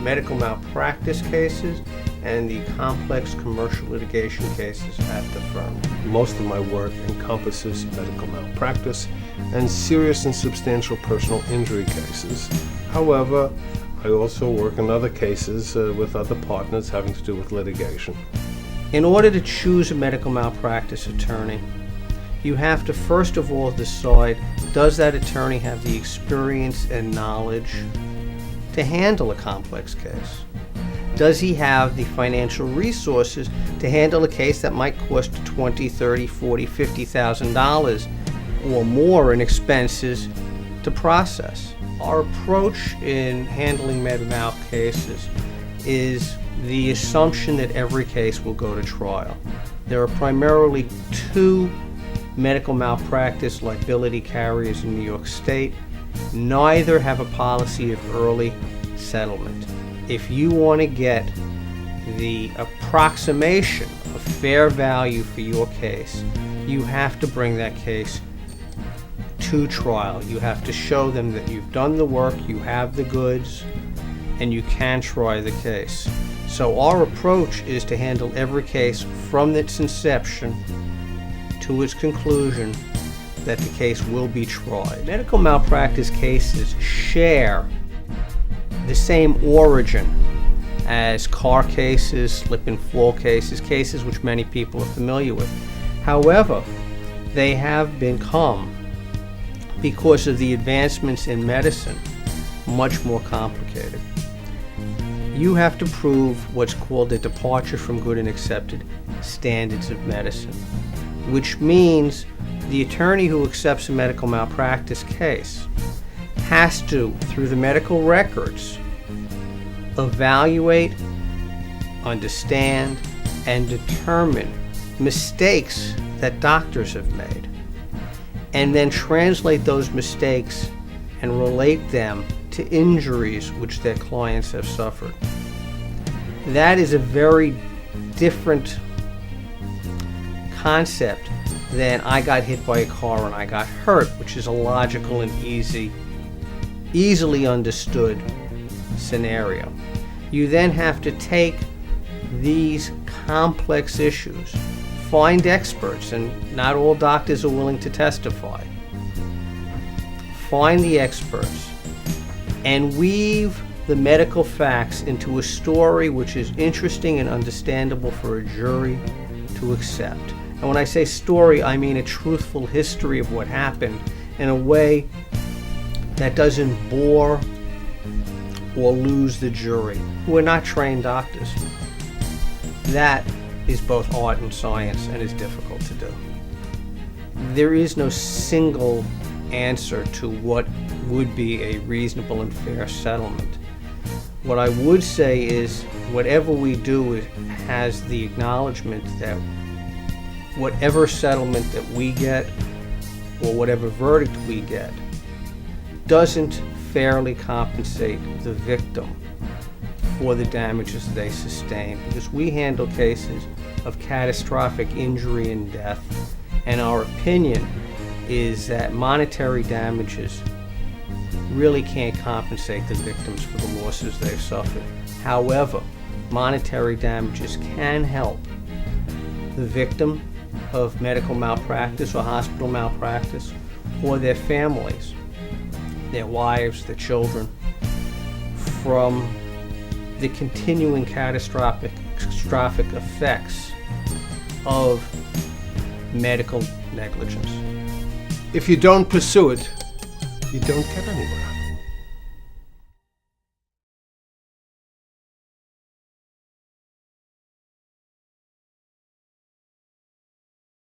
medical malpractice cases and the complex commercial litigation cases at the firm. Most of my work encompasses medical malpractice and serious and substantial personal injury cases. However, I also work in other cases with other partners having to do with litigation. In order to choose a medical malpractice attorney, you have to first of all decide, does that attorney have the experience and knowledge to handle a complex case? Does he have the financial resources to handle a case that might cost $20,000, $30,000, $40,000, $50,000 or more in expenses to process? Our approach in handling med mal cases is the assumption that every case will go to trial. There are primarily two medical malpractice liability carriers in New York State. Neither have a policy of early settlement. If you want to get the approximation of fair value for your case, you have to bring that case to trial. You have to show them that you've done the work, you have the goods, and you can try the case. So our approach is to handle every case from its inception to its conclusion that the case will be tried. Medical malpractice cases share the same origin as car cases, slip and fall cases, cases which many people are familiar with. However, they have become, because of the advancements in medicine, much more complicated. You have to prove what's called a departure from good and accepted standards of medicine, which means the attorney who accepts a medical malpractice case has to, through the medical records, evaluate, understand, and determine mistakes that doctors have made, and then translate those mistakes and relate them to injuries which their clients have suffered. That is a very different concept than I got hit by a car and I got hurt, which is a logical and easily understood scenario. You then have to take these complex issues, find experts, and not all doctors are willing to testify. Find the experts and weave the medical facts into a story which is interesting and understandable for a jury to accept. And when I say story, I mean a truthful history of what happened in a way that doesn't bore or lose the jury, who are not trained doctors. That is both art and science and is difficult to do. There is no single answer to what would be a reasonable and fair settlement. What I would say is whatever we do has the acknowledgement that whatever settlement that we get or whatever verdict we get doesn't fairly compensate the victim for the damages they sustain, because we handle cases of catastrophic injury and death, and our opinion is that monetary damages really can't compensate the victims for the losses they've suffered. However, monetary damages can help the victim of medical malpractice or hospital malpractice, or their families, their wives, their children, from the continuing catastrophic effects of medical negligence. If you don't pursue it, you don't get anywhere.